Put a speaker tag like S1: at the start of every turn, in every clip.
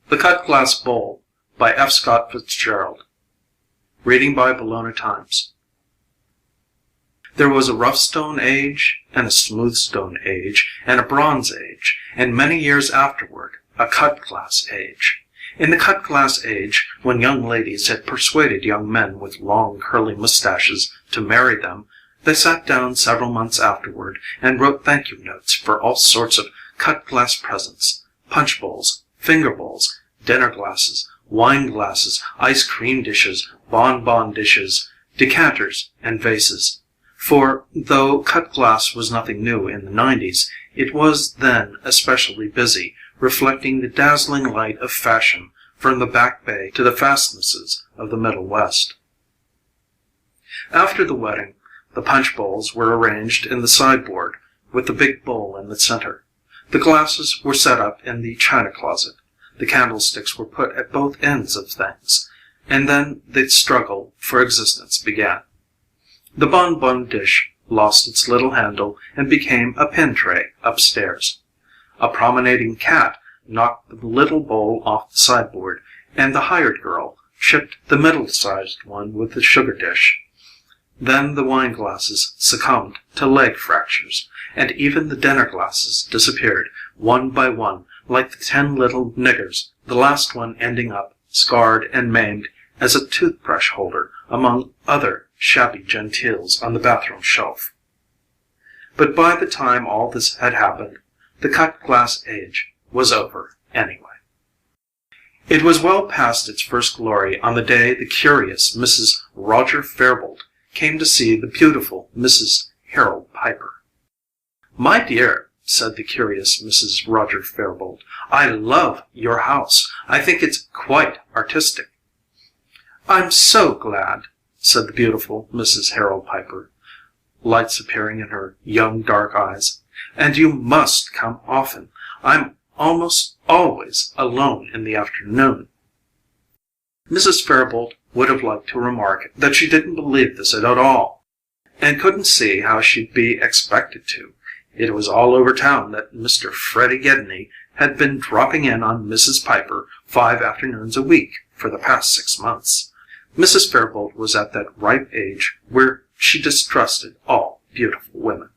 S1: The Cut Glass Bowl by F. Scott Fitzgerald. Reading by Bologna Times. There was a rough stone age, and a smooth stone age, and a bronze age, and many years afterward, a cut glass age. In the cut glass age, when young ladies had persuaded young men with long curly mustaches to marry them, they sat down several months afterward and wrote thank you notes for all sorts of cut glass presents: punch bowls, finger bowls, dinner glasses, wine glasses, ice cream dishes, bonbon dishes, decanters, and vases. For, though cut glass was nothing new in the 90s, it was then especially busy, reflecting the dazzling light of fashion from the Back Bay to the fastnesses of the Middle West. After the wedding, the punch bowls were arranged in the sideboard, with the big bowl in the center. The glasses were set up in the china closet. The candlesticks were put at both ends of things, and then the struggle for existence began. The bonbon dish lost its little handle and became a pin tray upstairs. A promenading cat knocked the little bowl off the sideboard, and the hired girl chipped the middle-sized one with the sugar dish. Then the wine glasses succumbed to leg fractures, and even the dinner glasses disappeared, one by one, like the 10 little niggers, the last one ending up, scarred and maimed, as a toothbrush holder among other shabby genteels on the bathroom shelf. But by the time all this had happened, the cut glass age was over anyway. It was well past its first glory on the day the curious Mrs. Roger Fairbolt came to see the beautiful Mrs. Harold Piper. "My dear," said the curious Mrs. Roger Fairbolt, "I love your house. I think it's quite artistic." "I'm so glad," said the beautiful Mrs. Harold Piper, lights appearing in her young dark eyes. "And you must come often. I'm almost always alone in the afternoon." Mrs. Fairbolt would have liked to remark that she didn't believe this at all, and couldn't see how she'd be expected to. It was all over town that Mr. Freddie Gedney had been dropping in on Mrs. Piper 5 afternoons a week for the past 6 months. Mrs. Fairbolt was at that ripe age where she distrusted all beautiful women.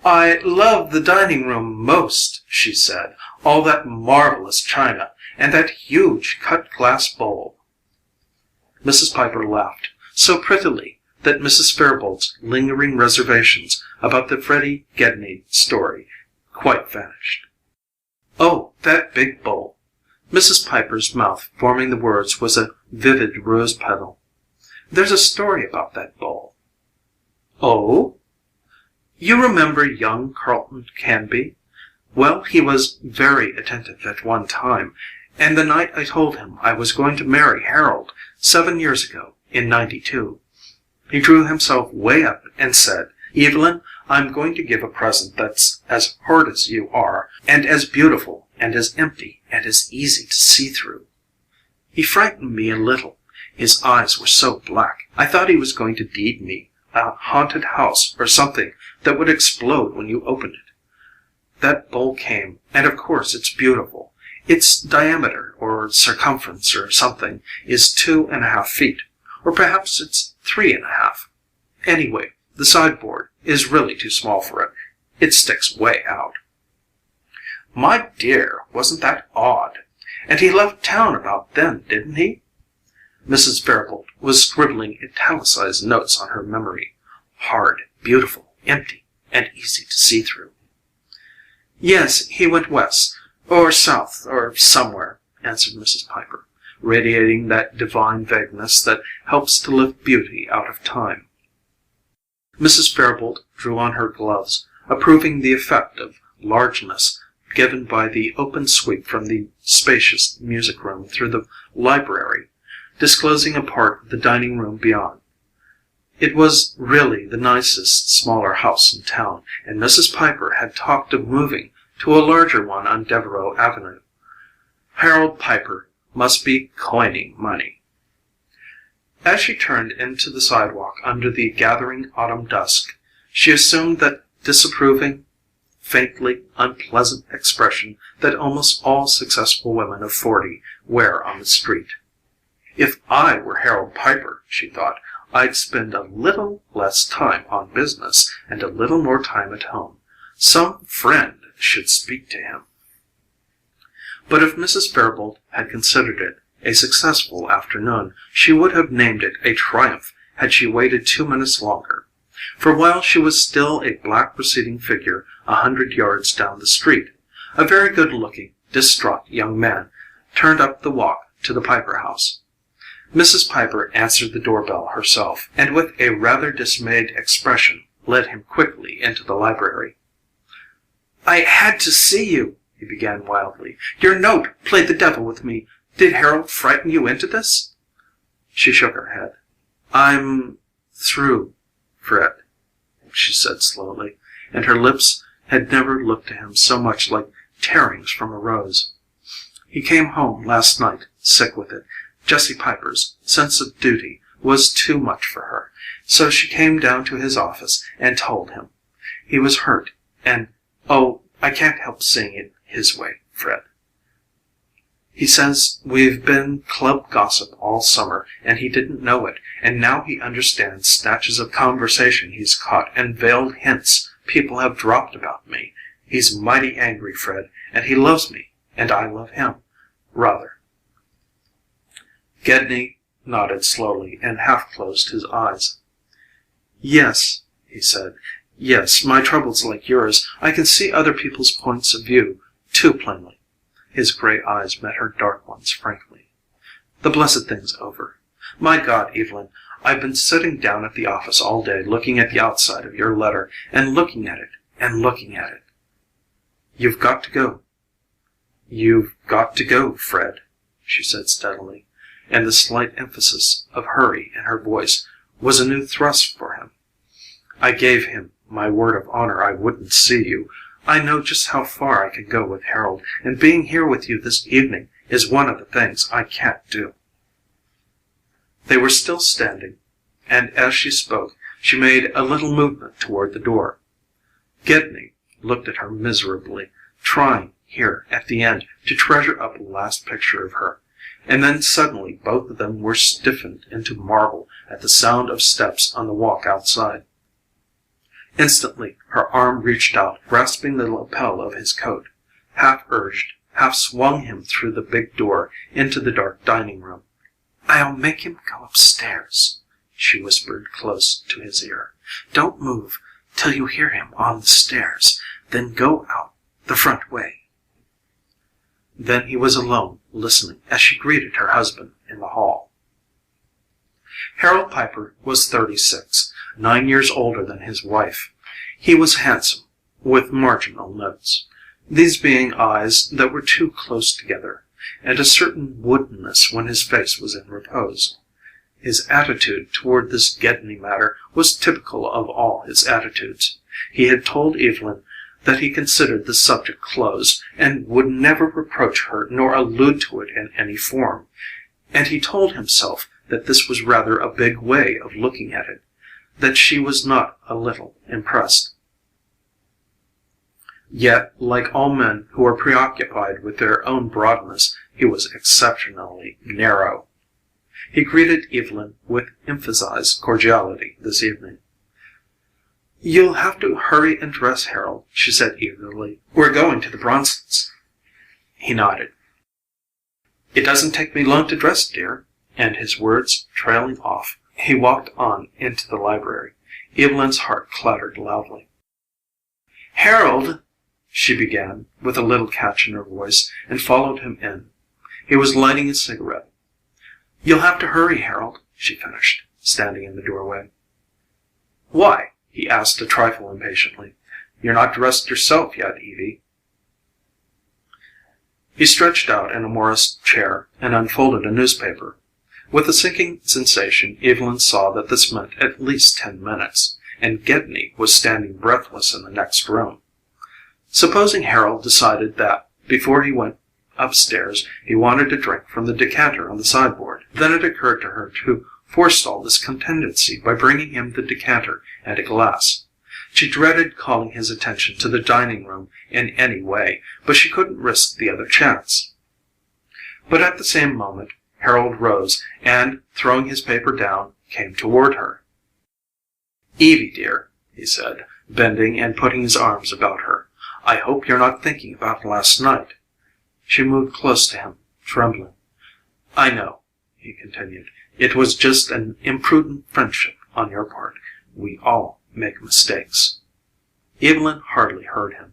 S1: "I love the dining room most," she said, "all that marvelous china, and that huge cut-glass bowl." Mrs. Piper laughed so prettily that Mrs. Fairbolt's lingering reservations about the Freddie Gedney story quite vanished. "Oh, that big bowl." Mrs. Piper's mouth forming the words was a vivid rose petal. "There's a story about that bowl." "Oh? You remember young Carlton Canby? Well, he was very attentive at one time, and the night I told him I was going to marry Harold 7 years ago, in '92, he drew himself way up and said, 'Evelyn, I'm going to give a present that's as hard as you are, and as beautiful, and as empty, and as easy to see through.' He frightened me a little. His eyes were so black. I thought he was going to deed me a haunted house or something that would explode when you opened it. That bowl came, and of course it's beautiful. Its diameter, or circumference, or something, is 2½ feet, or perhaps it's 3½ Anyway, the sideboard is really too small for it. It sticks way out." "My dear, wasn't that odd? And he left town about then, didn't he?" Mrs. Fairbolt was scribbling italicized notes on her memory. Hard, beautiful, empty, and easy to see through. "Yes, he went west, or south, or somewhere," answered Mrs. Piper, radiating that divine vagueness that helps to lift beauty out of time. Mrs. Fairbolt drew on her gloves, approving the effect of largeness given by the open sweep from the spacious music room through the library, disclosing a part of the dining room beyond. It was really the nicest smaller house in town, and Mrs. Piper had talked of moving to a larger one on Devereux Avenue. Harold Piper must be coining money. As she turned into the sidewalk under the gathering autumn dusk, she assumed that disapproving, faintly unpleasant expression that almost all successful women of 40 wear on the street. If I were Harold Piper, she thought, I'd spend a little less time on business and a little more time at home. Some friend should speak to him. But if Mrs. Fairbolt had considered it a successful afternoon, she would have named it a triumph had she waited 2 minutes longer. For while she was still a black receding figure 100 yards down the street, a very good-looking, distraught young man turned up the walk to the Piper house. Mrs. Piper answered the doorbell herself, and with a rather dismayed expression led him quickly into the library. "I had to see you," he began wildly. "Your note played the devil with me. Did Harold frighten you into this?" She shook her head. "I'm through, Fred," she said slowly, and her lips had never looked to him so much like tearings from a rose. "He came home last night, sick with it. Jessie Piper's sense of duty was too much for her, so she came down to his office and told him. He was hurt, and, oh, I can't help seeing it his way, Fred. He says we've been club gossip all summer, and he didn't know it, and now he understands snatches of conversation he's caught and veiled hints people have dropped about me. He's mighty angry, Fred, and he loves me, and I love him, rather." Gedney nodded slowly and half closed his eyes. "Yes," he said. "Yes, my trouble's like yours. I can see other people's points of view too plainly." His gray eyes met her dark ones frankly. "The blessed thing's over. My God, Evelyn, I've been sitting down at the office all day looking at the outside of your letter, and looking at it, and looking at it. You've got to go." "You've got to go, Fred," she said steadily, and the slight emphasis of hurry in her voice was a new thrust for him. "I gave him my word of honor I wouldn't see you. I know just how far I can go with Harold, and being here with you this evening is one of the things I can't do." They were still standing, and as she spoke, she made a little movement toward the door. Gedney looked at her miserably, trying, here at the end, to treasure up a last picture of her. And then suddenly both of them were stiffened into marble at the sound of steps on the walk outside. Instantly her arm reached out, grasping the lapel of his coat, half urged, half swung him through the big door into the dark dining room. "I'll make him go upstairs," she whispered close to his ear. "Don't move till you hear him on the stairs, then go out the front way." Then he was alone, listening as she greeted her husband in the hall. Harold Piper was 36, 9 years older than his wife. He was handsome, with marginal notes, these being eyes that were too close together, and a certain woodenness when his face was in repose. His attitude toward this Gedney matter was typical of all his attitudes. He had told Evelyn that he considered the subject closed, and would never reproach her nor allude to it in any form, and he told himself that this was rather a big way of looking at it, that she was not a little impressed. Yet, like all men who are preoccupied with their own broadness, he was exceptionally narrow. He greeted Evelyn with emphasized cordiality this evening. "You'll have to hurry and dress, Harold," she said eagerly. "We're going to the Bronsons." He nodded. "It doesn't take me long to dress, dear," and his words trailing off, he walked on into the library. Evelyn's heart clattered loudly. "Harold," she began, with a little catch in her voice, and followed him in. He was lighting a cigarette. "You'll have to hurry, Harold," she finished, standing in the doorway. "Why?" he asked a trifle impatiently. "You're not dressed yourself yet, Evie." He stretched out in a Morris chair and unfolded a newspaper. With a sinking sensation, Evelyn saw that this meant at least 10 minutes, and Gedney was standing breathless in the next room. Supposing Harold decided that, before he went upstairs, he wanted a drink from the decanter on the sideboard, then it occurred to her to forestall this contingency by bringing him the decanter and a glass. She dreaded calling his attention to the dining room in any way, but she couldn't risk the other chance. But at the same moment, Harold rose and, throwing his paper down, came toward her. "Evie, dear," he said, bending and putting his arms about her, "I hope you're not thinking about last night." She moved close to him, trembling. "I know," he continued. "It was just an imprudent friendship on your part. We all make mistakes." Evelyn hardly heard him.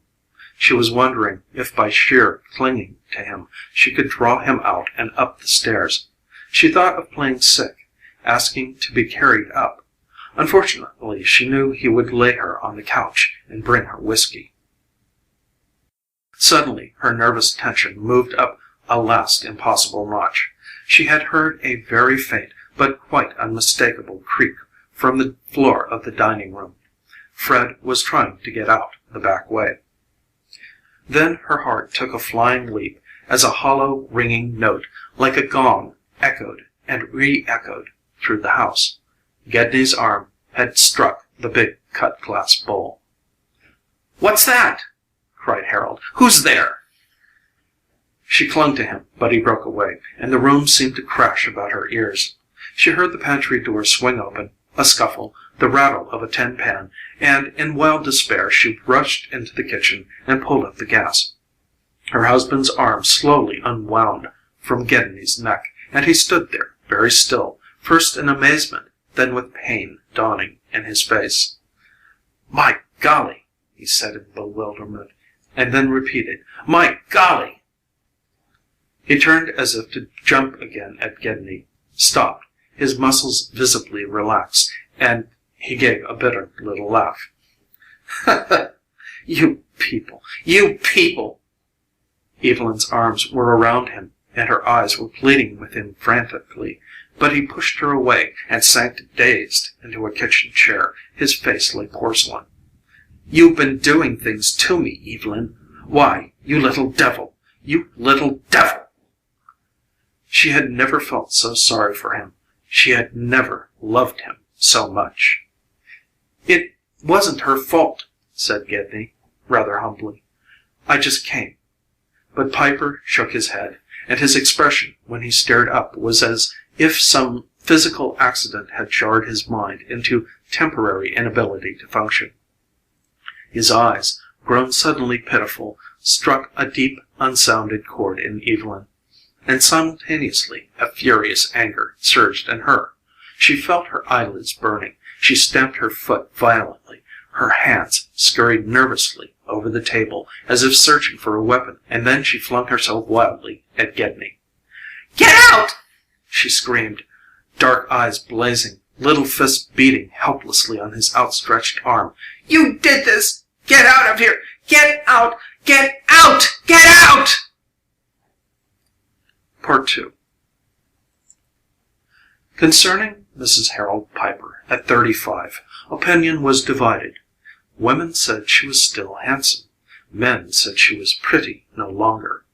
S1: She was wondering if by sheer clinging to him she could draw him out and up the stairs. She thought of playing sick, asking to be carried up. Unfortunately, she knew he would lay her on the couch and bring her whiskey. Suddenly, her nervous tension moved up a last impossible notch. She had heard a very faint but quite unmistakable creak from the floor of the dining room. Fred was trying to get out the back way. Then her heart took a flying leap as a hollow, ringing note like a gong echoed and re-echoed through the house. Gedney's arm had struck the big cut-glass bowl. "What's that?" cried Harold. "Who's there?" She clung to him, but he broke away, and the room seemed to crash about her ears. She heard the pantry door swing open, a scuffle, the rattle of a tin pan, and in wild despair she rushed into the kitchen and pulled up the gas. Her husband's arm slowly unwound from Gedney's neck, and he stood there, very still, first in amazement, then with pain dawning in his face. "My golly!" he said in bewilderment, and then repeated, "My golly!" He turned as if to jump again at Gedney, stopped, his muscles visibly relaxed, and he gave a bitter little laugh. "You people! You people!" Evelyn's arms were around him, and her eyes were pleading with him frantically, but he pushed her away and sank dazed into a kitchen chair, his face like porcelain. "You've been doing things to me, Evelyn. Why, you little devil! You little devil!" She had never felt so sorry for him. She had never loved him so much. "It wasn't her fault," said Gedney, rather humbly. "I just came." But Piper shook his head, and his expression when he stared up was as if some physical accident had jarred his mind into temporary inability to function. His eyes, grown suddenly pitiful, struck a deep, unsounded chord in Evelyn, and simultaneously a furious anger surged in her. She felt her eyelids burning. She stamped her foot violently. Her hands scurried nervously over the table, as if searching for a weapon, and then she flung herself wildly at Gedney. "Get out!" she screamed, dark eyes blazing, little fists beating helplessly on his outstretched arm. "You did this! Get out of here! Get out! Get out! Get out!" Part 2. Concerning Mrs. Harold Piper, at 35, opinion was divided. Women said she was still handsome. Men said she was pretty no longer.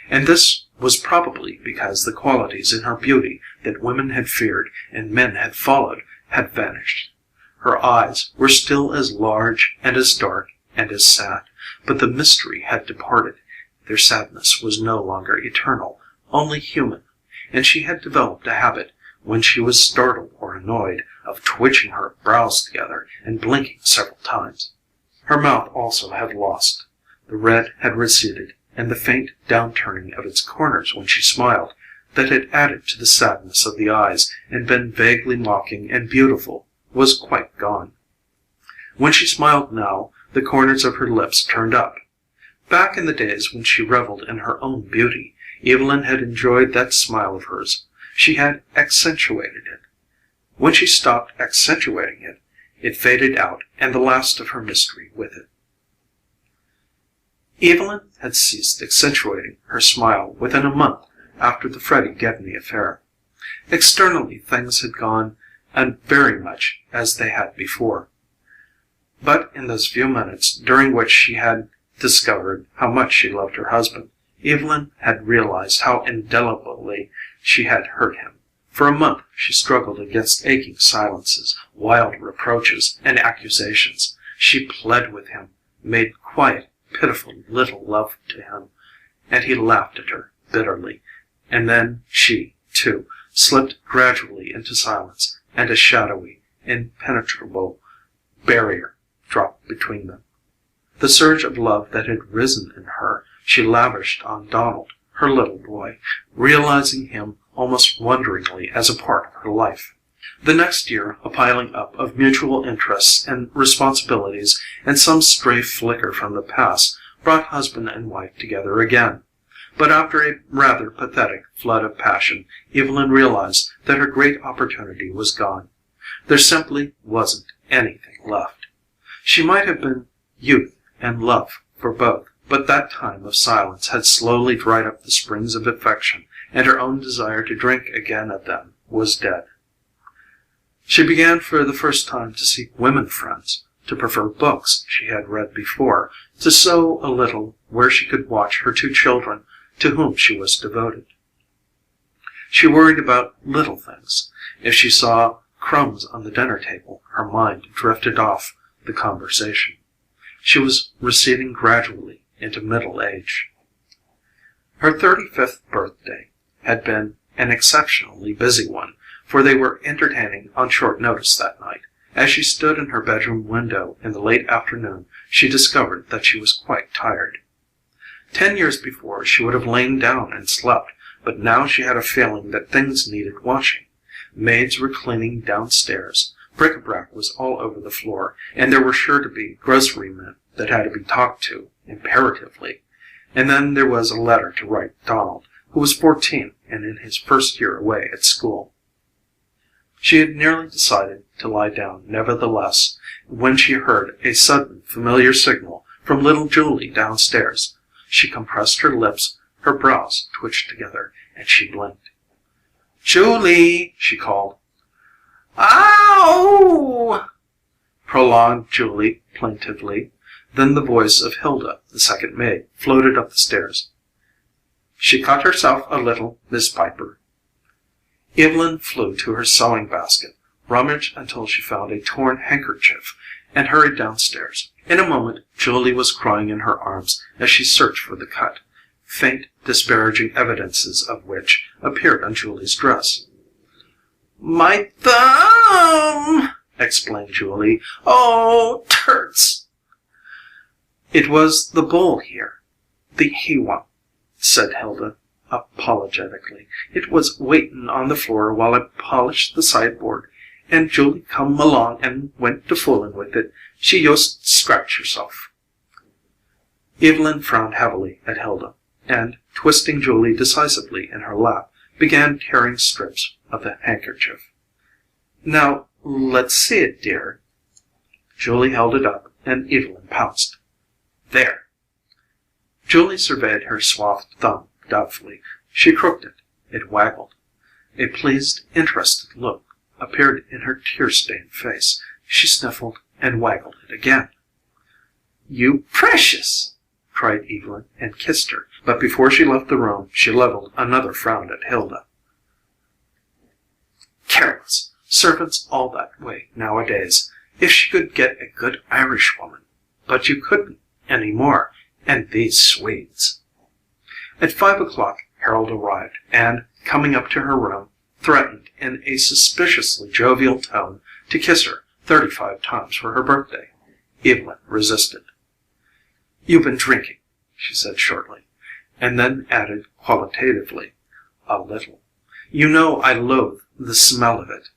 S1: And this was probably because the qualities in her beauty that women had feared and men had followed had vanished. Her eyes were still as large and as dark and as sad, but the mystery had departed. Their sadness was no longer eternal, only human, and she had developed a habit, when she was startled or annoyed, of twitching her brows together and blinking several times. Her mouth also had lost. The red had receded, and the faint downturning of its corners when she smiled, that had added to the sadness of the eyes and been vaguely mocking and beautiful, was quite gone. When she smiled now, the corners of her lips turned up. Back in the days when she reveled in her own beauty, Evelyn had enjoyed that smile of hers. She had accentuated it. When she stopped accentuating it, it faded out, and the last of her mystery with it. Evelyn had ceased accentuating her smile within a month after the Freddie Gedney affair. Externally, things had gone and very much as they had before. But in those few minutes during which she had discovered how much she loved her husband, Evelyn had realized how indelibly she had hurt him. For a month she struggled against aching silences, wild reproaches, and accusations. She pled with him, made quiet, pitiful little love to him, and he laughed at her bitterly, and then she, too, slipped gradually into silence, and a shadowy, impenetrable barrier dropped between them. The surge of love that had risen in her she lavished on Donald, her little boy, realizing him almost wonderingly as a part of her life. The next year, a piling up of mutual interests and responsibilities and some stray flicker from the past brought husband and wife together again. But after a rather pathetic flood of passion, Evelyn realized that her great opportunity was gone. There simply wasn't anything left. She might have been youth and love for both, but that time of silence had slowly dried up the springs of affection, and her own desire to drink again at them was dead. She began for the first time to seek women friends, to prefer books she had read before, to sew a little where she could watch her two children, to whom she was devoted. She worried about little things. If she saw crumbs on the dinner table, her mind drifted off the conversation. She was receding gradually into middle age. Her 35th birthday had been an exceptionally busy one, for they were entertaining on short notice that night. As she stood in her bedroom window in the late afternoon, she discovered that she was quite tired. 10 years before, she would have lain down and slept, but now she had a feeling that things needed washing. Maids were cleaning downstairs, bric-a-brac was all over the floor, and there were sure to be grocery men that had to be talked to, imperatively. And then there was a letter to write Donald, who was 14 and in his first year away at school. She had nearly decided to lie down, nevertheless, when she heard a sudden familiar signal from little Julie downstairs. She compressed her lips, her brows twitched together, and she blinked. "Julie!" she called. "Ow!" prolonged Julie plaintively. Then the voice of Hilda, the second maid, floated up the stairs. "She cut herself a little, Miss Piper." Evelyn flew to her sewing basket, rummaged until she found a torn handkerchief, and hurried downstairs. In a moment, Julie was crying in her arms as she searched for the cut, faint, disparaging evidences of which appeared on Julie's dress. "My thumb!" explained Julie. "Oh, turts!" "It was the bowl here, the he one," said Hilda apologetically. "It was waitin' on the floor while I polished the sideboard, and Julie come along and went to foolin' with it. She yust scratch herself." Evelyn frowned heavily at Hilda, and, twisting Julie decisively in her lap, began tearing strips of the handkerchief. "Now, let's see it, dear." Julie held it up, and Evelyn pounced. "There." Julie surveyed her swathed thumb doubtfully. She crooked it. It waggled. A pleased, interested look appeared in her tear-stained face. She sniffled and waggled it again. "You precious!" cried Evelyn, and kissed her, but before she left the room she leveled another frown at Hilda. Careless. Servants all that way nowadays. If she could get a good Irish woman. But you couldn't any more, and these Swedes. At 5 o'clock Harold arrived, and, coming up to her room, threatened in a suspiciously jovial tone to kiss her 35 times for her birthday. Evelyn resisted. "You've been drinking," she said shortly, and then added qualitatively, "a little. You know I loathe the smell of it."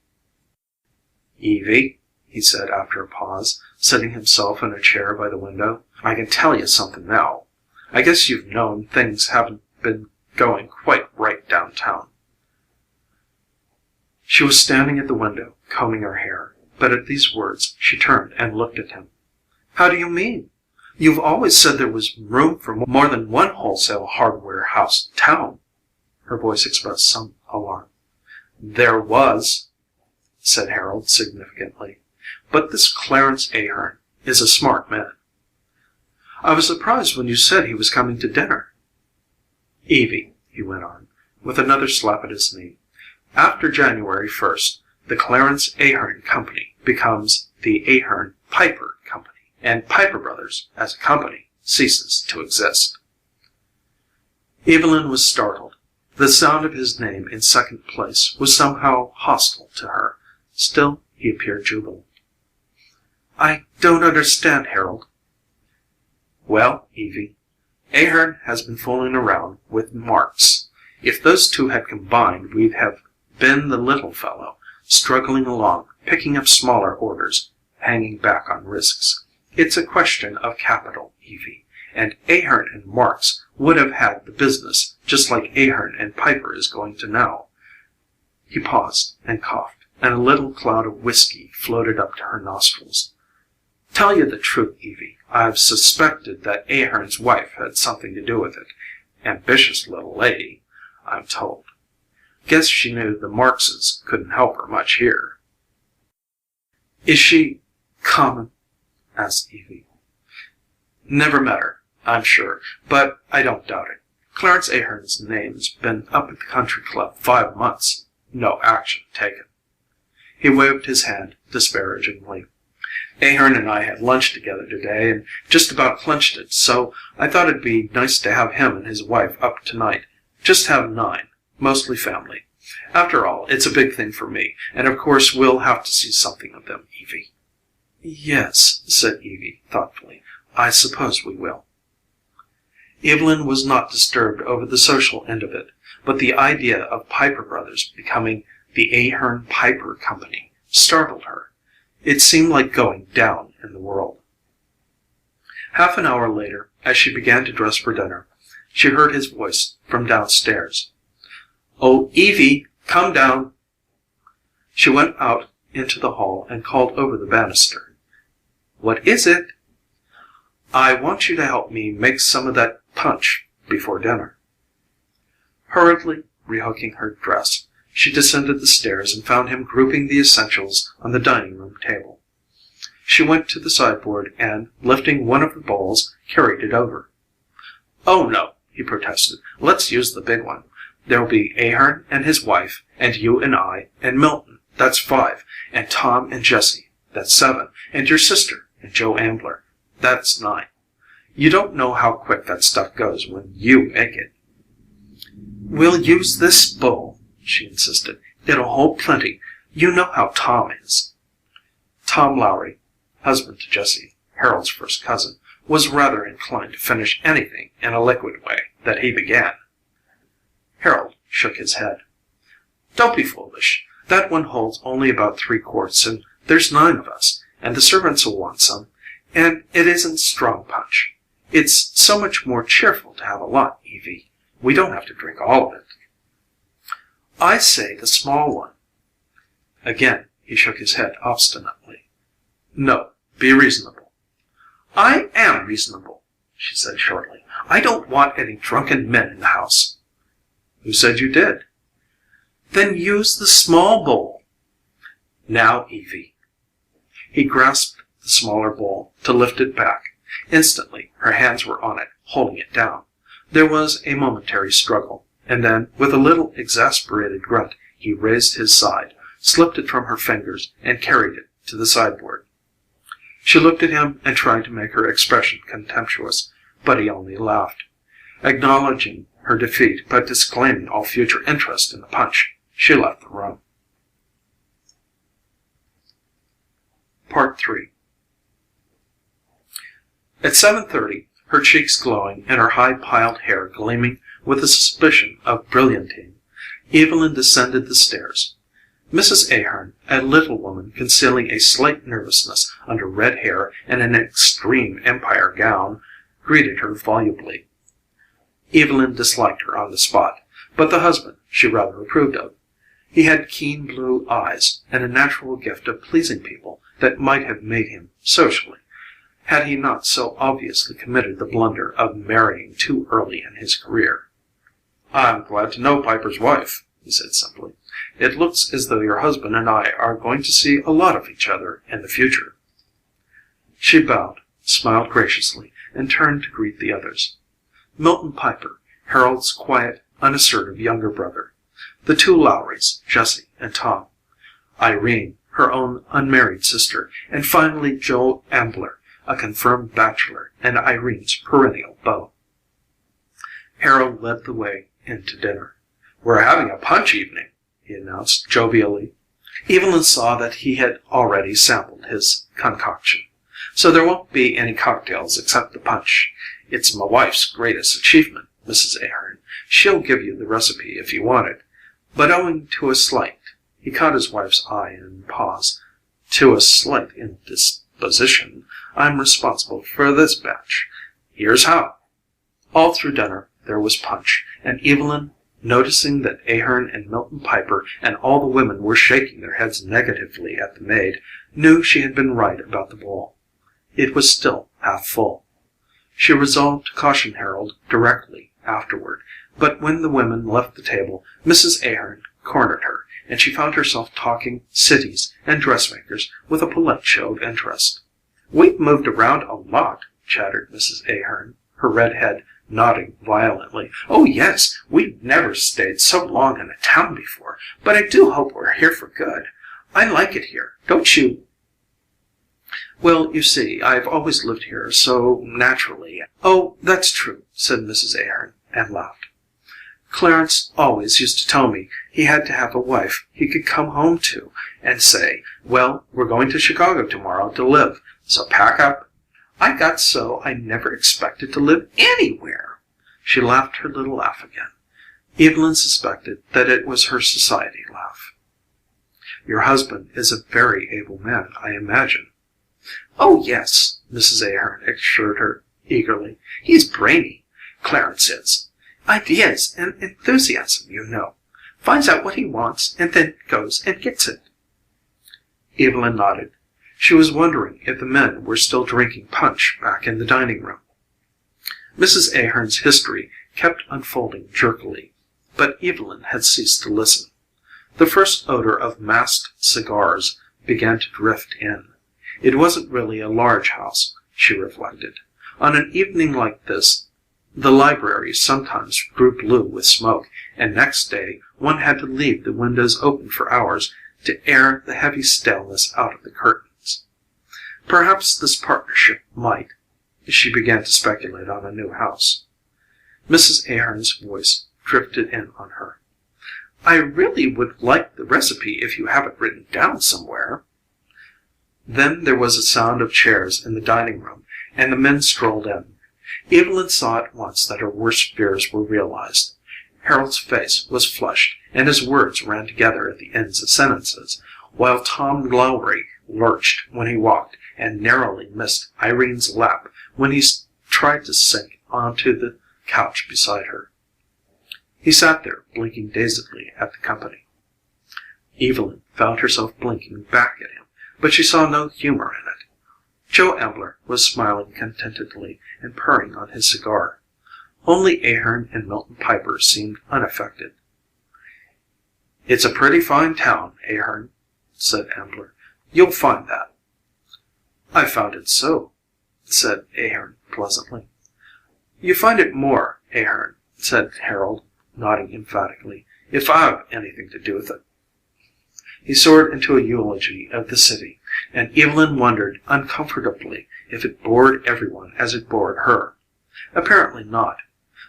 S1: "Evie," he said after a pause, sitting himself in a chair by the window, "I can tell you something now. I guess you've known things haven't been going quite right downtown." She was standing at the window, combing her hair, but at these words she turned and looked at him. "How do you mean? You've always said there was room for more than one wholesale hardware house in town." Her voice expressed some alarm. "There was," said Harold significantly, "but this Clarence Ahern is a smart man." "I was surprised when you said he was coming to dinner." "Evie," he went on, with another slap at his knee, "after January 1st, the Clarence Ahern Company becomes the Ahern Piper Company, and Piper Brothers, as a company, ceases to exist. Evelyn was startled. The sound of his name in second place was somehow hostile to her. Still, he appeared jubilant. I don't understand, Harold. Well, Evie, Ahern has been fooling around with Marks. If those two had combined, we'd have been the little fellow, struggling along, picking up smaller orders, hanging back on risks. It's a question of capital, Evie, and Ahern and Marks would have had the business, just like Ahern and Piper is going to now. He paused and coughed, and a little cloud of whiskey floated up to her nostrils. Tell you the truth, Evie, I've suspected that Ahern's wife had something to do with it. Ambitious little lady, I'm told. Guess she knew the Markses couldn't help her much here. Is she common? Asked Evie. Never met her, I'm sure, but I don't doubt it. Clarence Ahern's name's been up at the country club 5 months. No action taken. He waved his hand disparagingly. Ahern and I had lunch together today and just about clinched it, so I thought it'd be nice to have him and his wife up tonight. Just have 9, mostly family. After all, it's a big thing for me, and of course we'll have to see something of them, Evie. Yes, said Evie thoughtfully. I suppose we will. Evelyn was not disturbed over the social end of it, but the idea of Piper Brothers becoming the Ahern Piper Company startled her. It seemed like going down in the world. Half an hour later, as she began to dress for dinner, she heard his voice from downstairs. Oh, Evie, come down. She went out into the hall and called over the banister. What is it? I want you to help me make some of that punch before dinner. Hurriedly rehooking her dress, she descended the stairs and found him grouping the essentials on the dining-room table. She went to the sideboard and, lifting one of the bowls, carried it over. Oh, no, he protested. Let's use the big one. There'll be Ahern and his wife, and you and I, and Milton. That's 5. And Tom and Jessie. That's 7. And your sister, and Joe Ambler. That's 9. You don't know how quick that stuff goes when you make it. We'll use this bowl, she insisted. It'll hold plenty. You know how Tom is. Tom Lowry, husband to Jessie, Harold's first cousin, was rather inclined to finish anything in a liquid way that he began. Harold shook his head. Don't be foolish. That one holds only about 3 quarts, and there's 9 of us, and the servants will want some, and it isn't strong punch. It's so much more cheerful to have a lot, Evie. We don't have to drink all of it. I say the small one. Again he shook his head obstinately. No, be reasonable. I am reasonable, she said shortly. I don't want any drunken men in the house. Who said you did? Then use the small bowl. Now, Evie. He grasped the smaller bowl to lift it back. Instantly, her hands were on it, holding it down. There was a momentary struggle, and then, with a little exasperated grunt, he raised his side, slipped it from her fingers, and carried it to the sideboard. She looked at him and tried to make her expression contemptuous, but he only laughed. Acknowledging her defeat, but disclaiming all future interest in the punch, she left the room. Part 3. At 7:30, her cheeks glowing and her high-piled hair gleaming with a suspicion of brilliantine, Evelyn descended the stairs. Mrs. Ahern, a little woman concealing a slight nervousness under red hair and an extreme empire gown, greeted her volubly. Evelyn disliked her on the spot, but the husband she rather approved of. He had keen blue eyes and a natural gift of pleasing people that might have made him, socially, had he not so obviously committed the blunder of marrying too early in his career. I'm glad to know Piper's wife, he said simply. It looks as though your husband and I are going to see a lot of each other in the future. She bowed, smiled graciously, and turned to greet the others. Milton Piper, Harold's quiet, unassertive younger brother. The 2 Lowrys, Jessie and Tom. Irene, her own unmarried sister, and finally Joe Ambler, a confirmed bachelor and Irene's perennial beau. Harold led the way into dinner. "We're having a punch evening," he announced jovially. Evelyn saw that he had already sampled his concoction. "So there won't be any cocktails except the punch. It's my wife's greatest achievement, Mrs. Ahern. She'll give you the recipe if you want it. But owing to a slight," he caught his wife's eye and paused, "to a slight indisposition, I'm responsible for this batch. Here's how." All through dinner there was punch, and Evelyn, noticing that Ahern and Milton Piper and all the women were shaking their heads negatively at the maid, knew she had been right about the bowl. It was still half full. She resolved to caution Harold directly afterward, but when the women left the table, Mrs. Ahern cornered her, and she found herself talking cities and dressmakers with a polite show of interest. "We've moved around a lot," chattered Mrs. Ahern, her red head nodding violently. "Oh, yes, we've never stayed so long in a town before, but I do hope we're here for good. I like it here, don't you?" "Well, you see, I've always lived here, so naturally—" "Oh, that's true," said Mrs. Ahern, and laughed. "Clarence always used to tell me he had to have a wife he could come home to and say, 'Well, we're going to Chicago tomorrow to live, so pack up.' I got so I never expected to live anywhere." She laughed her little laugh again. Evelyn suspected that it was her society laugh. "Your husband is a very able man, I imagine." "Oh, yes," Mrs. Ahern assured her eagerly. "He's brainy, Clarence is. Ideas and enthusiasm, you know. Finds out what he wants and then goes and gets it." Evelyn nodded. She was wondering if the men were still drinking punch back in the dining room. Mrs. Ahern's history kept unfolding jerkily, but Evelyn had ceased to listen. The first odor of masked cigars began to drift in. It wasn't really a large house, she reflected. On an evening like this, the library sometimes grew blue with smoke, and next day one had to leave the windows open for hours to air the heavy staleness out of the curtains. Perhaps this partnership might. She began to speculate on a new house. Mrs. Ahern's voice drifted in on her. "I really would like the recipe if you have it written down somewhere." Then there was a sound of chairs in the dining room, and the men strolled in. Evelyn saw at once that her worst fears were realized. Harold's face was flushed, and his words ran together at the ends of sentences, while Tom Lowry lurched when he walked, and narrowly missed Irene's lap when he tried to sink onto the couch beside her. He sat there, blinking dazedly at the company. Evelyn found herself blinking back at him, but she saw no humor in it. Joe Ambler was smiling contentedly and purring on his cigar. Only Ahern and Milton Piper seemed unaffected. "It's a pretty fine town, Ahern," said Ambler. "You'll find that." "I found it so," said Ahern pleasantly. "You find it more, Ahern," said Harold, nodding emphatically, "if I've anything to do with it." He soared into a eulogy of the city, and Evelyn wondered uncomfortably if it bored everyone as it bored her. Apparently not.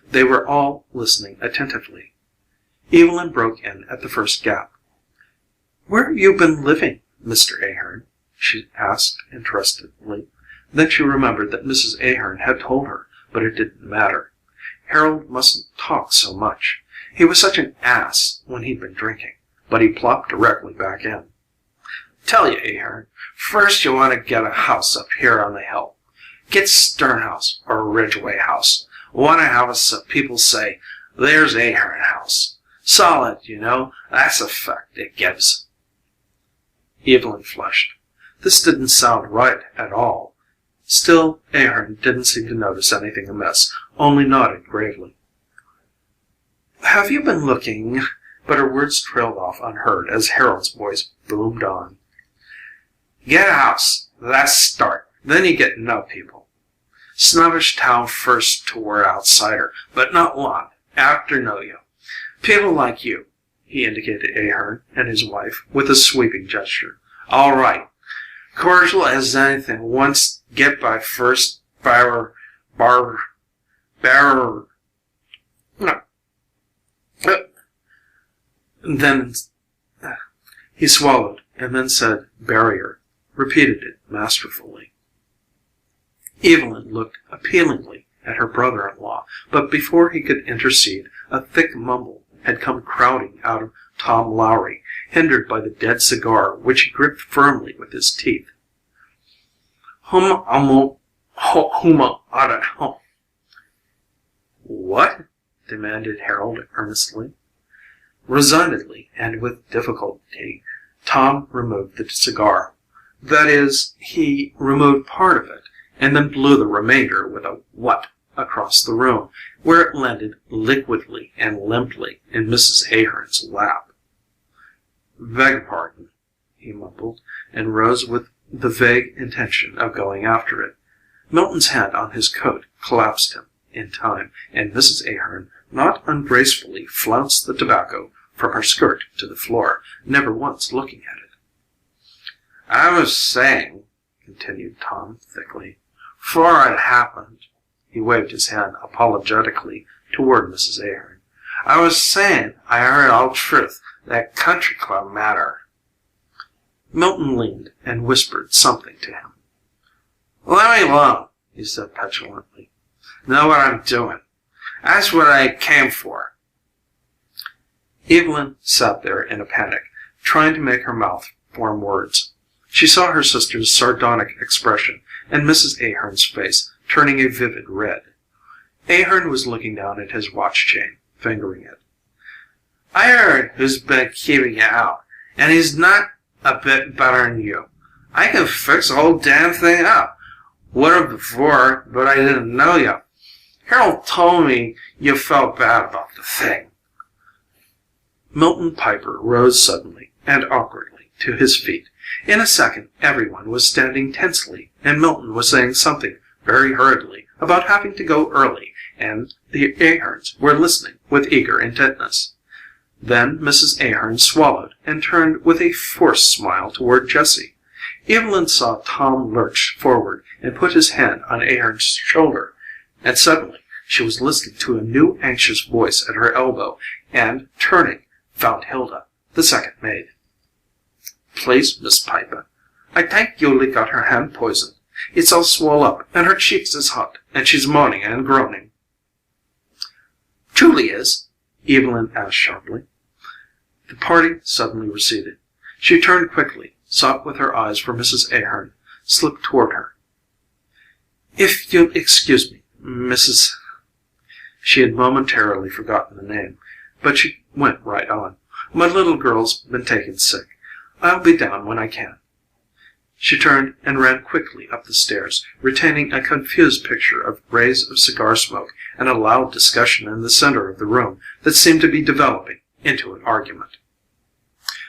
S1: They were all listening attentively. Evelyn broke in at the first gap. "Where have you been living, Mr. Ahern?" she asked interestedly. Then she remembered that Mrs. Ahern had told her, but it didn't matter. Harold mustn't talk so much. He was such an ass when he'd been drinking, but he plopped directly back in. "Tell you, Ahern, first you want to get a house up here on the hill. Get Stern House or Ridgeway House. Want to have it so people say, 'There's Ahern House.' Solid, you know, that's the effect it gives." Evelyn flushed. This didn't sound right at all. Still, Ahern didn't seem to notice anything amiss, only nodded gravely. "Have you been looking—" But her words trailed off unheard as Harold's voice boomed on. "Get a house. That's start. Then you get to know people. Snobbish town first toward outsider, but not long after know you. People like you." He indicated Ahern and his wife with a sweeping gesture. "All right. Cordial as anything. Once get by first bar, bar, bar. No. Then he swallowed and then said barrier, repeated it masterfully. Evelyn looked appealingly at her brother-in-law, but before he could intercede, a thick mumble had come crowding out of Tom Lowry, hindered by the dead cigar which he gripped firmly with his teeth. What? Demanded Harold earnestly. Resignedly and with difficulty, Tom removed the cigar. That is, he removed part of it, and then blew the remainder with a whack across the room, where it landed liquidly and limply in Mrs. Ahern's lap. Beg pardon, he mumbled, and rose with the vague intention of going after it. Milton's hand on his coat collapsed him in time, and Mrs. Ahern not ungracefully flounced the tobacco from her skirt to the floor, never once looking at it. I was saying, continued Tom thickly, before it happened, he waved his hand apologetically toward Mrs. Ahern. I was saying I heard all truth, that country club matter. Milton leaned and whispered something to him. Let me alone, he said petulantly. Know what I'm doing. That's what I came for. Evelyn sat there in a panic, trying to make her mouth form words. She saw her sister's sardonic expression and Mrs. Ahern's face turning a vivid red. Ahern was looking down at his watch chain, fingering it. I heard who's been keeping you out, and he's not a bit better than you. I can fix the whole damn thing up. Would have before, but I didn't know you. Harold told me you felt bad about the thing. Milton Piper rose suddenly and awkwardly to his feet. In a second, everyone was standing tensely, and Milton was saying something very hurriedly about having to go early, and the Aherns were listening with eager intentness. Then Mrs. Ahern swallowed and turned with a forced smile toward Jessie. Evelyn saw Tom lurch forward and put his hand on Ahern's shoulder, and suddenly she was listening to a new anxious voice at her elbow, and, turning, found Hilda, the second maid. Please, Miss Piper, I think Yulie got her hand poisoned. It's all swole up, and her cheeks is hot, and she's moaning and groaning. Julie is? Evelyn asked sharply. The party suddenly receded. She turned quickly, sought with her eyes for Mrs. Ahern, slipped toward her. If you'll excuse me, Mrs. She had momentarily forgotten the name, but she went right on. My little girl's been taken sick. I'll be down when I can. She turned and ran quickly up the stairs, retaining a confused picture of rays of cigar smoke and a loud discussion in the center of the room that seemed to be developing into an argument.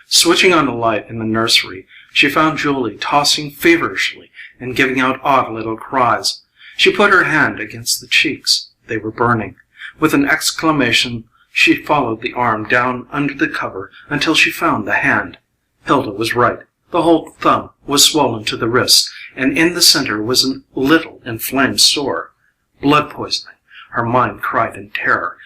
S1: Switching on a light in the nursery, she found Julie tossing feverishly and giving out odd little cries. She put her hand against the cheeks. They were burning. With an exclamation, she followed the arm down under the cover until she found the hand. Hilda was right. The whole thumb was swollen to the wrist, and in the center was a little inflamed sore. Blood poisoning. Her mind cried in terror.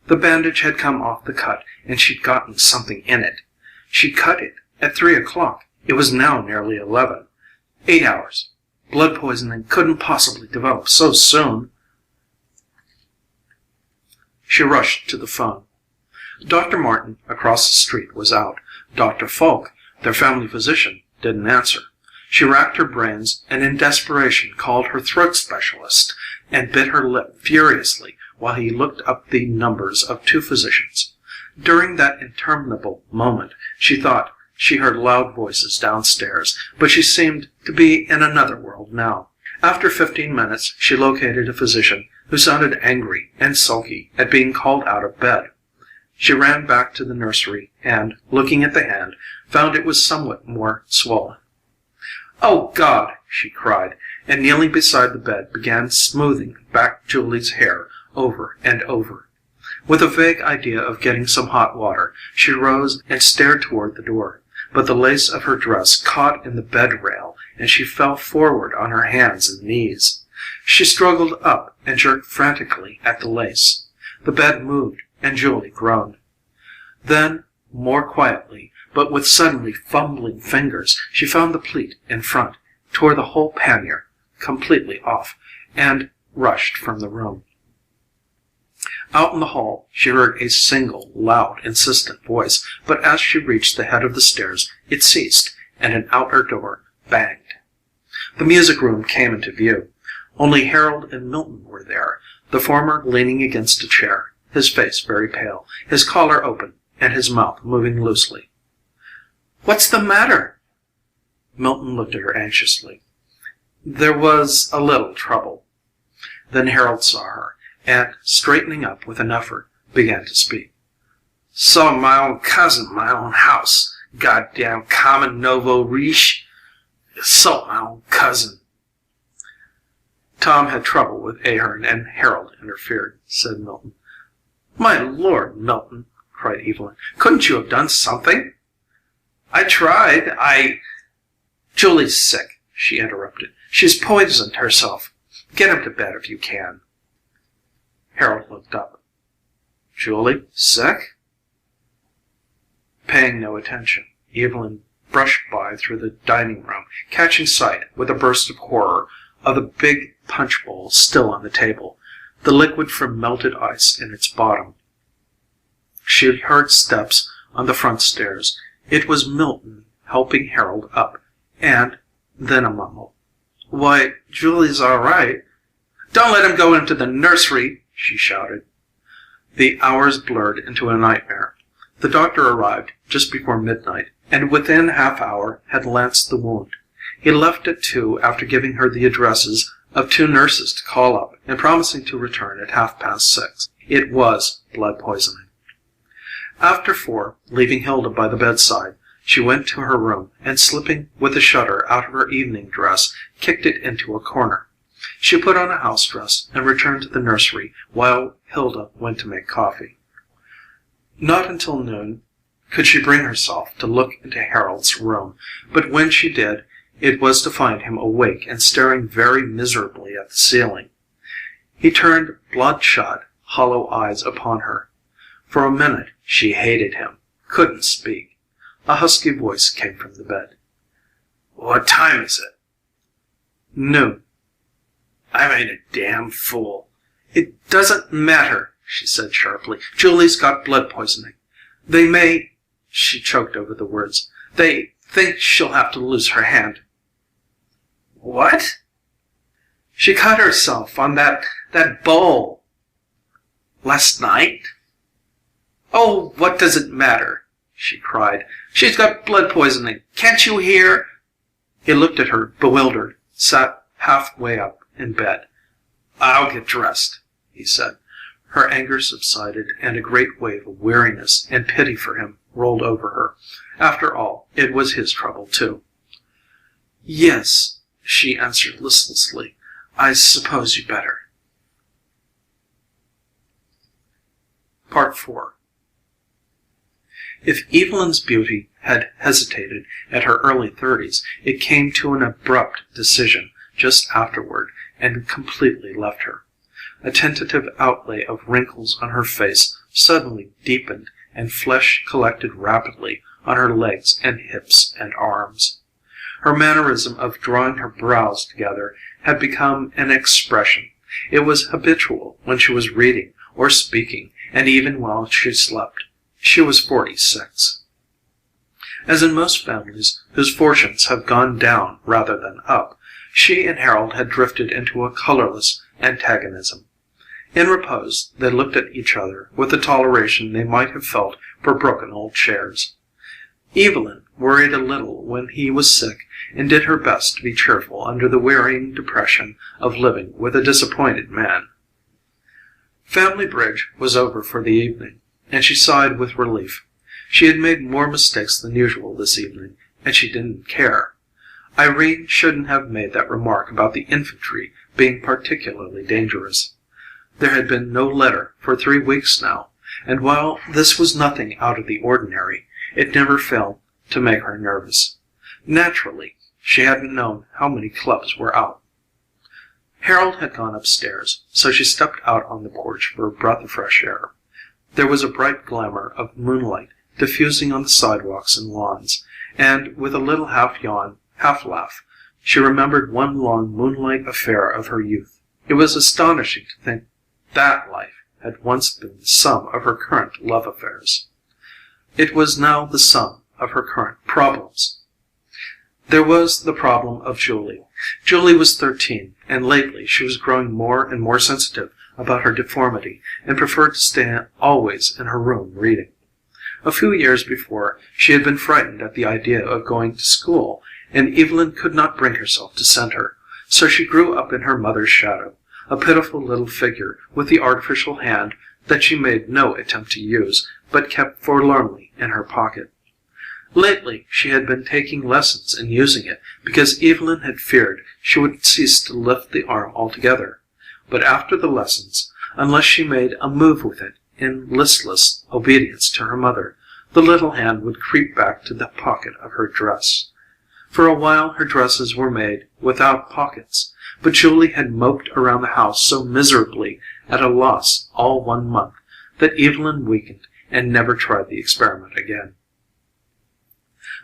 S1: The bandage had come off the cut, and she'd gotten something in it. She cut it at 3 o'clock. It was now nearly 11. 8 hours. Blood poisoning couldn't possibly develop so soon. She rushed to the phone. Dr. Martin, across the street, was out. Dr. Falk, their family physician, didn't answer. She racked her brains and in desperation called her throat specialist and bit her lip furiously while he looked up the numbers of 2 physicians. During that interminable moment, she thought she heard loud voices downstairs, but she seemed to be in another world now. After 15 minutes, she located a physician who sounded angry and sulky at being called out of bed. She ran back to the nursery and, looking at the hand, found it was somewhat more swollen. "Oh, God!" she cried, and kneeling beside the bed began smoothing back Julie's hair over and over. With a vague idea of getting some hot water, she rose and stared toward the door, but the lace of her dress caught in the bed rail and she fell forward on her hands and knees. She struggled up and jerked frantically at the lace. The bed moved, and Julie groaned. Then, more quietly, but with suddenly fumbling fingers, she found the pleat in front, tore the whole pannier completely off, and rushed from the room. Out in the hall, she heard a single, loud, insistent voice, but as she reached the head of the stairs, it ceased, and an outer door banged. The music room came into view. Only Harold and Milton were there, the former leaning against a chair, his face very pale, his collar open, and his mouth moving loosely. "What's the matter?" Milton looked at her anxiously. "There was a little trouble." Then Harold saw her, and, straightening up with an effort, began to speak. "Saw my own cousin, my own house. Goddamn common nouveau riche. Saw my own cousin." "Tom had trouble with Ahern, and Harold interfered," said Milton. "My Lord, Milton," cried Evelyn, "couldn't you have done something?" "I tried. Julie's sick," she interrupted. "She's poisoned herself. Get him to bed if you can." Harold looked up. "Julie sick?" Paying no attention, Evelyn brushed by through the dining room, catching sight, with a burst of horror, of the big punch bowl still on the table, the liquid from melted ice in its bottom. She heard steps on the front stairs. It was Milton helping Harold up, and then a mumble. "Why, Julie's all right." "Don't let him go into the nursery," she shouted. The hours blurred into a nightmare. The doctor arrived just before midnight, and within half-hour had lanced the wound. He left at 2 after giving her the addresses of 2 nurses to call up and promising to return at 6:30. It was blood poisoning. After 4, leaving Hilda by the bedside, she went to her room and, slipping with a shudder out of her evening dress, kicked it into a corner. She put on a house dress and returned to the nursery while Hilda went to make coffee. Not until noon could she bring herself to look into Harold's room, but when she did, it was to find him awake and staring very miserably at the ceiling. He turned bloodshot, hollow eyes upon her. For a minute she hated him, couldn't speak. A husky voice came from the bed. "What time is it?" "Noon." "I made a damn fool." "It doesn't matter," she said sharply. "Julie's got blood poisoning. They may—" she choked over the words. "They think she'll have to lose her hand." "What?" "She cut herself on that bowl." "Last night?" "Oh, what does it matter?" she cried. "She's got blood poisoning. Can't you hear?" He looked at her, bewildered, sat halfway up in bed. "I'll get dressed," he said. Her anger subsided, and a great wave of weariness and pity for him rolled over her. After all, it was his trouble, too. "Yes," she answered listlessly. "I suppose you'd better." Part 4. If Evelyn's beauty had hesitated at her early 30s, it came to an abrupt decision just afterward and completely left her. A tentative outlay of wrinkles on her face suddenly deepened, and flesh collected rapidly on her legs and hips and arms. Her mannerism of drawing her brows together had become an expression. It was habitual when she was reading or speaking, and even while she slept. She was 46. As in most families whose fortunes have gone down rather than up, she and Harold had drifted into a colorless antagonism. In repose, they looked at each other with the toleration they might have felt for broken old chairs. Evelyn worried a little when he was sick, and did her best to be cheerful under the wearying depression of living with a disappointed man. Family bridge was over for the evening, and she sighed with relief. She had made more mistakes than usual this evening, and she didn't care. Irene shouldn't have made that remark about the infantry being particularly dangerous. There had been no letter for 3 weeks now, and while this was nothing out of the ordinary, it never failed to make her nervous. Naturally, She hadn't known how many clubs were out. Harold had gone upstairs, so she stepped out on the porch for a breath of fresh air. There was a bright glamour of moonlight diffusing on the sidewalks and lawns, and with a little half-yawn, half-laugh, she remembered one long moonlight affair of her youth. It was astonishing to think that life had once been the sum of her current love affairs. It was now the sum of her current problems. There was the problem of Julie. Julie was 13, and lately she was growing more and more sensitive about her deformity and preferred to stay always in her room reading. A few years before, she had been frightened at the idea of going to school, and Evelyn could not bring herself to send her, so she grew up in her mother's shadow, a pitiful little figure with the artificial hand that she made no attempt to use, but kept forlornly in her pocket. Lately she had been taking lessons in using it because Evelyn had feared she would cease to lift the arm altogether. But after the lessons, unless she made a move with it in listless obedience to her mother, the little hand would creep back to the pocket of her dress. For a while her dresses were made without pockets, but Julie had moped around the house so miserably at a loss all 1 month that Evelyn weakened and never tried the experiment again.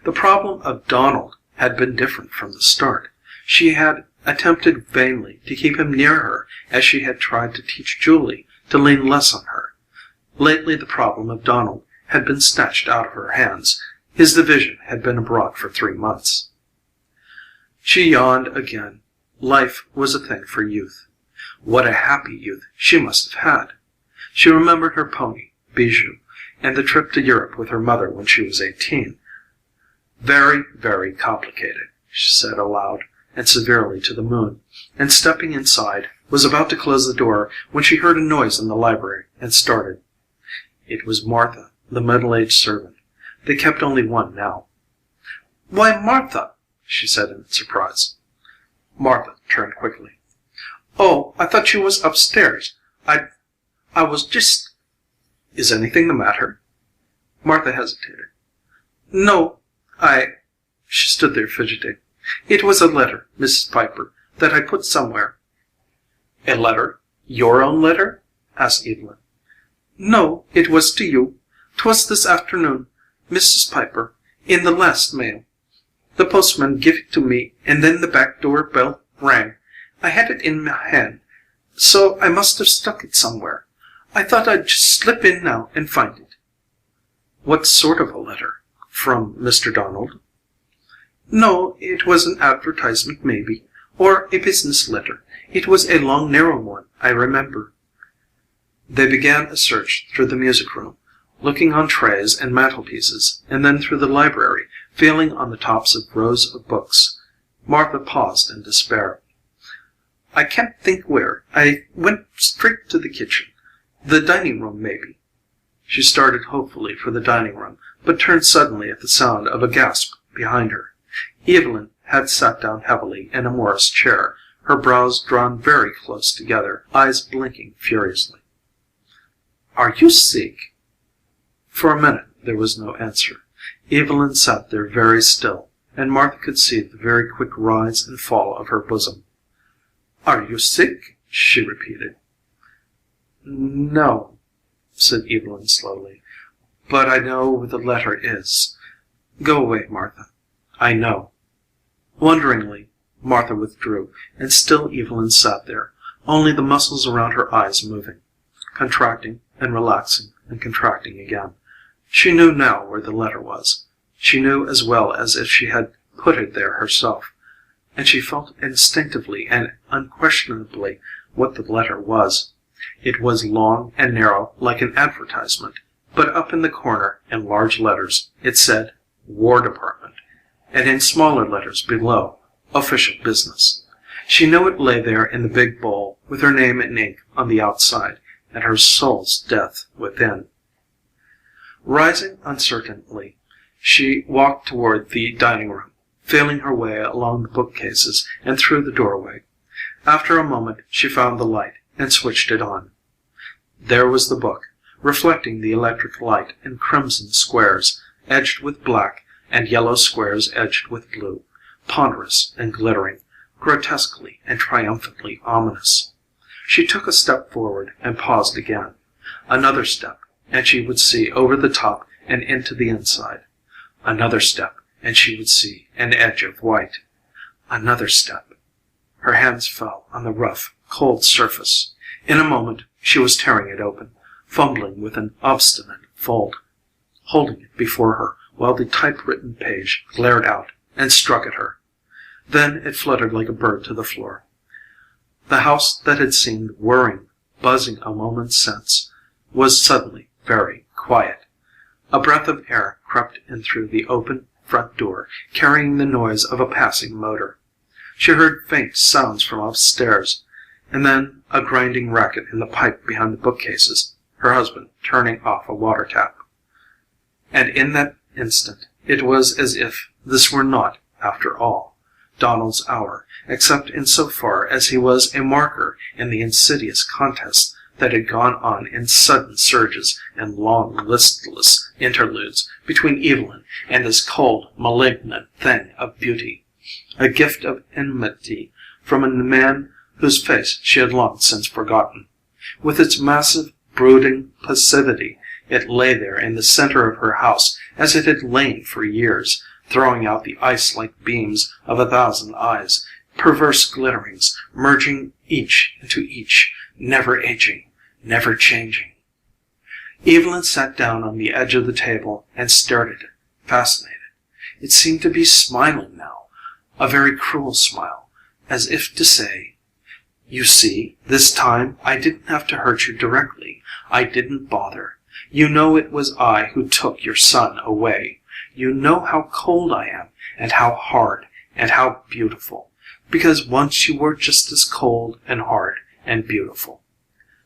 S1: The problem of Donald had been different from the start. She had attempted vainly to keep him near her as she had tried to teach Julie to lean less on her. Lately the problem of Donald had been snatched out of her hands. His division had been abroad for 3 months. She yawned again. Life was a thing for youth. What a happy youth she must have had! She remembered her pony, Bijou, and the trip to Europe with her mother when she was 18. Very, very complicated, she said aloud and severely to the moon, and stepping inside, was about to close the door when she heard a noise in the library and started. It was Martha, the middle-aged servant. They kept only one now. "Why, Martha!" she said in surprise. Martha turned quickly. "Oh, I thought you was upstairs. I was just—" "Is anything the matter?" Martha hesitated. "No, She stood there fidgeting. "It was a letter, Mrs. Piper, that I put somewhere." "A letter? Your own letter?" asked Evelyn. "No, it was to you. 'Twas this afternoon, Mrs. Piper, in the last mail. The postman give it to me, and then the back door bell rang. I had it in my hand, so I must have stuck it somewhere. I thought I'd just slip in now and find it." "What sort of a letter? From Mr. Donald?" "No, it was an advertisement maybe, or a business letter. It was a long narrow one, I remember." They began a search through the music room, looking on trays and mantelpieces, and then through the library, feeling on the tops of rows of books. Martha paused in despair. "I can't think where. I went straight to the kitchen. The dining room, maybe." She started hopefully for the dining room, but turned suddenly at the sound of a gasp behind her. Evelyn had sat down heavily in a Morris chair, her brows drawn very close together, eyes blinking furiously. "Are you sick?" For a minute there was no answer. Evelyn sat there very still, and Martha could see the very quick rise and fall of her bosom. "Are you sick?" she repeated. "No," said Evelyn slowly, "but I know where the letter is. Go away, Martha. I know." Wonderingly, Martha withdrew, and still Evelyn sat there, only the muscles around her eyes moving, contracting and relaxing and contracting again. She knew now where the letter was. She knew as well as if she had put it there herself, and she felt instinctively and unquestionably what the letter was. It was long and narrow like an advertisement, but up in the corner, in large letters, it said War Department, and in smaller letters below, Official Business. She knew it lay there in the big bowl, with her name in ink on the outside, and her soul's death within. Rising uncertainly, she walked toward the dining room, feeling her way along the bookcases and through the doorway. After a moment she found the light and switched it on. There was the book, reflecting the electric light in crimson squares, edged with black, and yellow squares edged with blue. ponderous and glittering, grotesquely and triumphantly ominous. She took a step forward and paused again. Another step, and she would see over the top and into the inside. Another step, and she would see an edge of white. Another step. Her hands fell on the rough, cold surface. In a moment she was tearing it open, fumbling with an obstinate fold, holding it before her while the typewritten page glared out and struck at her. Then it fluttered like a bird to the floor. The house that had seemed whirring, buzzing a moment since, was suddenly very quiet. A breath of air crept in through the open front door, carrying the noise of a passing motor. She heard faint sounds from upstairs, and then a grinding racket in the pipe behind the bookcases, her husband turning off a water tap. And in that instant it was as if this were not, after all, Donald's hour, except in so far as he was a marker in the insidious contest that had gone on in sudden surges and long, listless interludes between Evelyn and this cold, malignant thing of beauty, a gift of enmity from a man whose face she had long since forgotten. With its massive, brooding passivity, it lay there in the center of her house as it had lain for years, throwing out the ice-like beams of 1,000 eyes, perverse glitterings, merging each into each, never aging, never changing. Evelyn sat down on the edge of the table and stared at it, fascinated. It seemed to be smiling now, a very cruel smile, as if to say, "You see, this time I didn't have to hurt you directly. I didn't bother. You know it was I who took your son away. You know how cold I am, and how hard, and how beautiful, because once you were just as cold and hard and beautiful."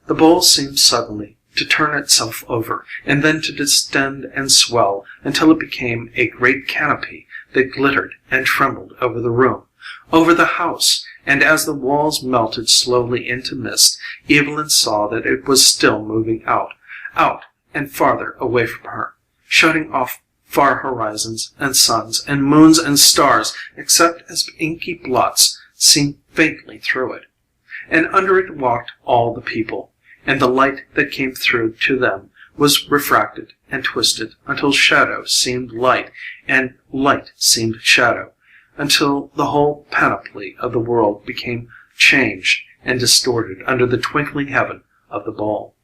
S1: The bowl seemed suddenly to turn itself over, and then to distend and swell until it became a great canopy that glittered and trembled over the room, over the house, and as the walls melted slowly into mist, Evelyn saw that it was still moving out and farther away from her, shutting off far horizons and suns and moons and stars, except as inky blots seen faintly through it. And under it walked all the people, and the light that came through to them was refracted and twisted until shadow seemed light and light seemed shadow, until the whole panoply of the world became changed and distorted under the twinkling heaven of the bowl.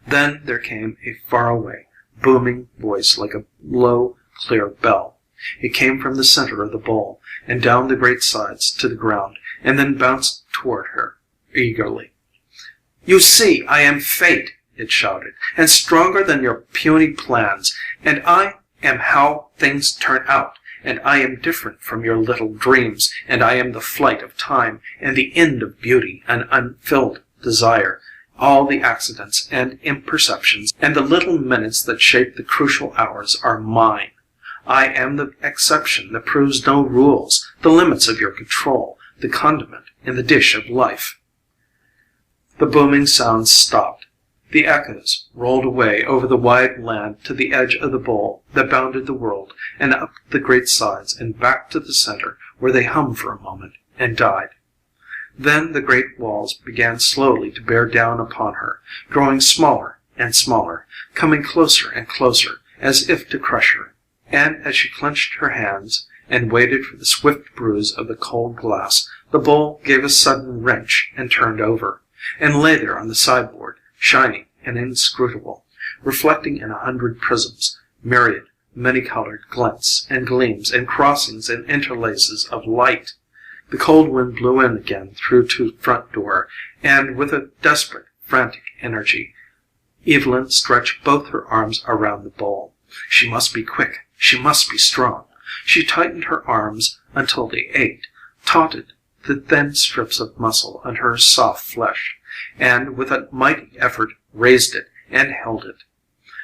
S1: Then there came a faraway, booming voice like a low, clear bell. It came from the center of the bowl, and down the great sides to the ground, and then bounced toward her eagerly. "You see, I am fate," it shouted, "and stronger than your puny plans, and I am how things turn out, and I am different from your little dreams, and I am the flight of time, and the end of beauty and unfilled desire. All the accidents and imperceptions and the little minutes that shape the crucial hours are mine. I am the exception that proves no rules, the limits of your control, the condiment in the dish of life." The booming sounds stopped. The echoes rolled away over the wide land to the edge of the bowl that bounded the world, and up the great sides and back to the center, where they hummed for a moment and died. Then the great walls began slowly to bear down upon her, growing smaller and smaller, coming closer and closer, as if to crush her. And as she clenched her hands and waited for the swift bruise of the cold glass, the bowl gave a sudden wrench and turned over, and lay there on the sideboard, shining and inscrutable, reflecting in 100 prisms, myriad, many-colored glints and gleams and crossings and interlaces of light. The cold wind blew in again through to the front door, and with a desperate, frantic energy, Evelyn stretched both her arms around the bowl. She must be quick. She must be strong. She tightened her arms until they ached, tautened the thin strips of muscle under her soft flesh, and with a mighty effort raised it and held it.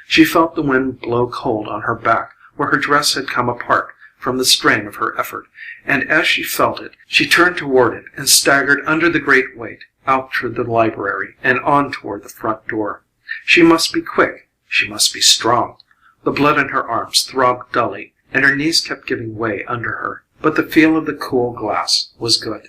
S1: She felt the wind blow cold on her back, where her dress had come apart from the strain of her effort, and as she felt it, she turned toward it and staggered under the great weight, out through the library and on toward the front door. She must be quick. She must be strong. The blood in her arms throbbed dully, and her knees kept giving way under her, but the feel of the cool glass was good.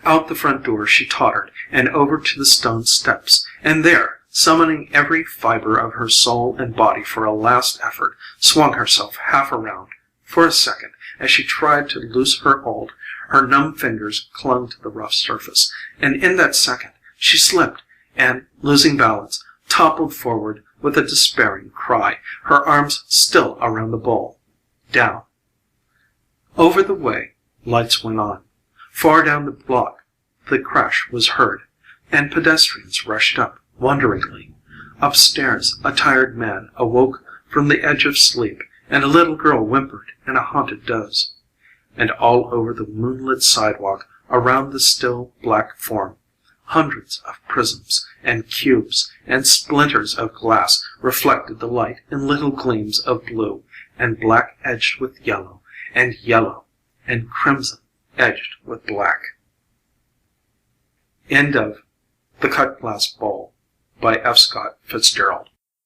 S1: Out the front door she tottered, and over to the stone steps, and there, summoning every fiber of her soul and body for a last effort, swung herself half around. For a second, as she tried to loose her hold, her numb fingers clung to the rough surface, and in that second she slipped, and, losing balance, toppled forward with a despairing cry, her arms still around the bowl. Down. Over the way, lights went on. Far down the block, the crash was heard, and pedestrians rushed up, wonderingly. Upstairs, a tired man awoke from the edge of sleep, and a little girl whimpered in a haunted doze. And all over the moonlit sidewalk, around the still black form, hundreds of prisms and cubes and splinters of glass reflected the light in little gleams of blue, and black edged with yellow, and crimson edged with black. End of The Cut Glass Bowl by F. Scott Fitzgerald.